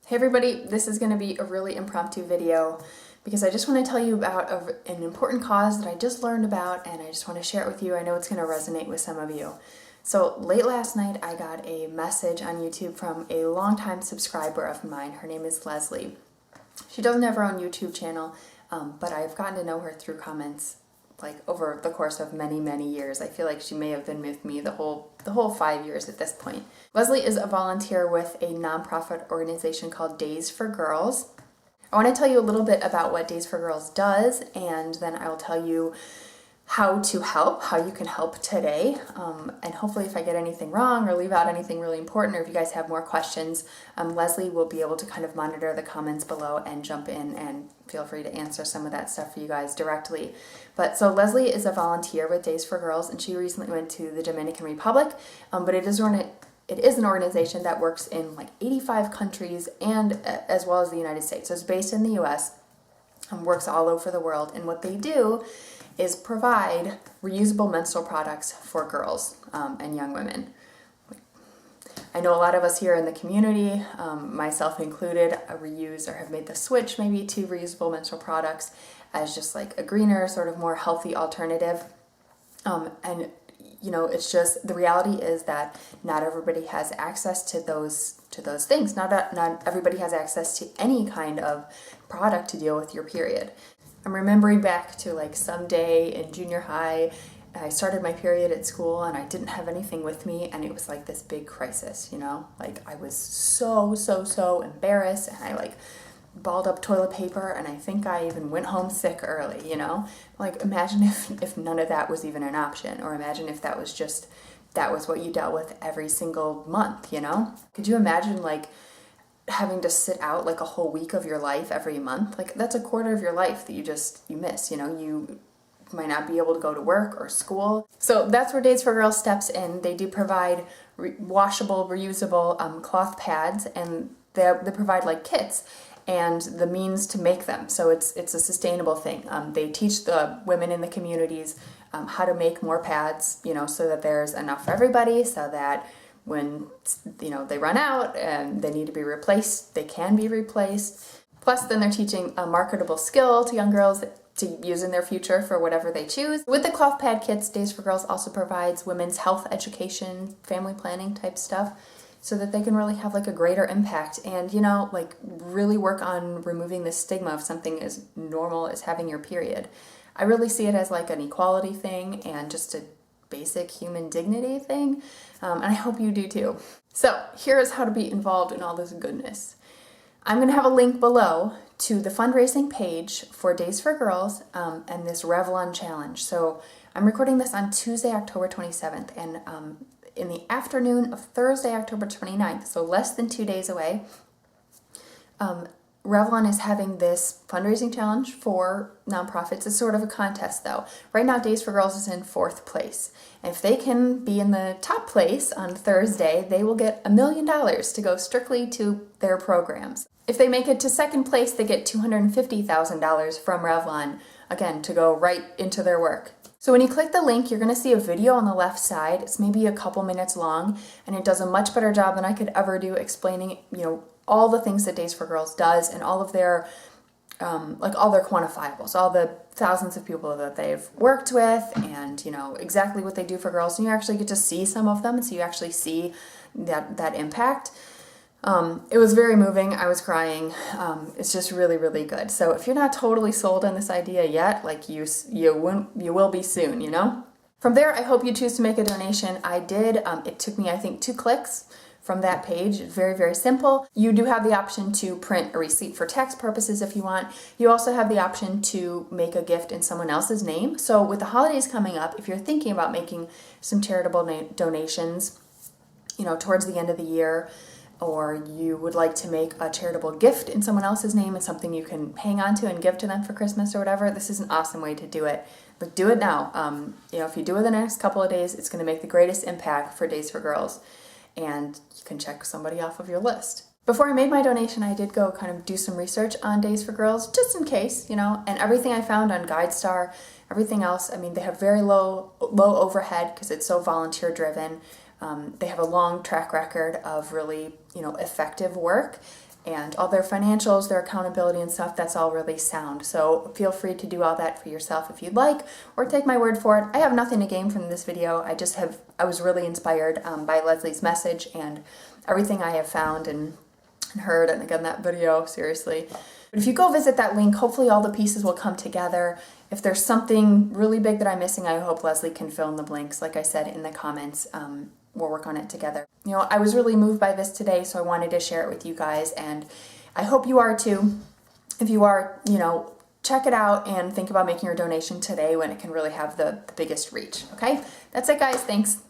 Hey everybody, this is going to be a really impromptu video because I just want to tell you about an important cause that I just learned about, and I just want to share it with you. I know it's going to resonate with some of you. So late last night I got a message on YouTube from a longtime subscriber of mine. Her name is Leslie. She doesn't have her own YouTube channel, but I've gotten to know her through comments like over the course of many years. I feel like she may have been with me the whole 5 years at this point. Leslie is a volunteer with a nonprofit organization called Days for Girls. I want to tell you a little bit about what Days for Girls does, and then I will tell you how to help, how you can help today, and hopefully if I get anything wrong or leave out anything really important, or if you guys have more questions, Leslie will be able to kind of monitor the comments below and jump in and feel free to answer some of that stuff for you guys directly. But so Leslie is a volunteer with Days for Girls, and she recently went to the Dominican Republic, but it is an organization that works in like 85 countries and as well as the United States. So it's based in the US and works all over the world, and what they do is provide reusable menstrual products for girls and young women. I know a lot of us here in the community, myself included, reuse or have made the switch maybe to reusable menstrual products as just like a greener, sort of more healthy alternative. And you know, it's just, the reality is that not everybody has access to those things. Not everybody has access to any kind of product to deal with your period. I'm remembering back to like some day in junior high, I started my period at school and I didn't have anything with me, and it was like this big crisis, you know? Like I was so embarrassed, and I like balled up toilet paper, and I think I even went home sick early, you know? Like imagine if none of that was even an option, or imagine if that was what you dealt with every single month, you know? Could you imagine like having to sit out like a whole week of your life every month? Like that's a quarter of your life that you miss, you know? You might not be able to go to work or school. So that's where Days for Girls steps in. They do provide washable, reusable cloth pads, and they provide like kits and the means to make them. So it's a sustainable thing. They teach the women in the communities how to make more pads, you know, so that there's enough for everybody, so that when, you know, they run out and they need to be replaced, they can be replaced. Plus, then they're teaching a marketable skill to young girls to use in their future for whatever they choose. With the cloth pad kits, Days for Girls also provides women's health education, family planning type stuff, so that they can really have like a greater impact and, you know, like really work on removing the stigma of something as normal as having your period. I really see it as like an equality thing and just a basic human dignity thing, and I hope you do too. So here is how to be involved in all this goodness. I'm going to have a link below to the fundraising page for Days for Girls and this Revlon challenge. So I'm recording this on Tuesday, October 27th, and in the afternoon of Thursday, October 29th, so less than 2 days away, Revlon is having this fundraising challenge for nonprofits. It's sort of a contest though. Right now, Days for Girls is in 4th place. And if they can be in the top place on Thursday, they will get $1 million to go strictly to their programs. If they make it to 2nd place, they get $250,000 from Revlon, again, to go right into their work. So when you click the link, you're going to see a video on the left side. It's maybe a couple minutes long, and it does a much better job than I could ever do explaining, you know, all the things that Days for Girls does and all of their, all their quantifiables, all the thousands of people that they've worked with, and, you know, exactly what they do for girls. And you actually get to see some of them, so you actually see that impact. It was very moving. I was crying. It's just really good. So if you're not totally sold on this idea yet, like you will be soon, you know? From there, I hope you choose to make a donation. I did. It took me, I think, 2 clicks from that page. Very simple. You do have the option to print a receipt for tax purposes if you want. You also have the option to make a gift in someone else's name. So with the holidays coming up, if you're thinking about making some charitable donations, you know, towards the end of the year, or you would like to make a charitable gift in someone else's name and something you can hang on to and give to them for Christmas or whatever, this is an awesome way to do it. But do it now. You know, if you do it the next couple of days, it's going to make the greatest impact for Days for Girls, and you can check somebody off of your list. Before I made my donation, I did go kind of do some research on Days for Girls, just in case, you know, and everything I found on GuideStar, everything else, I mean, they have very low overhead because it's so volunteer driven. They have a long track record of really, effective work. and all their financials, their accountability and stuff, that's all really sound. So feel free to do all that for yourself if you'd like, or take my word for it. I have nothing to gain from this video. I was really inspired by Leslie's message and everything I have found and heard, and again, that video, seriously. But if you go visit that link, hopefully all the pieces will come together. If there's something really big that I'm missing, I hope Leslie can fill in the blanks, like I said in the comments. We'll work on it together. You know, I was really moved by this today, so I wanted to share it with you guys, and I hope you are too. If you are, you know, check it out and think about making your donation today when it can really have the biggest reach, okay? That's it, guys. Thanks.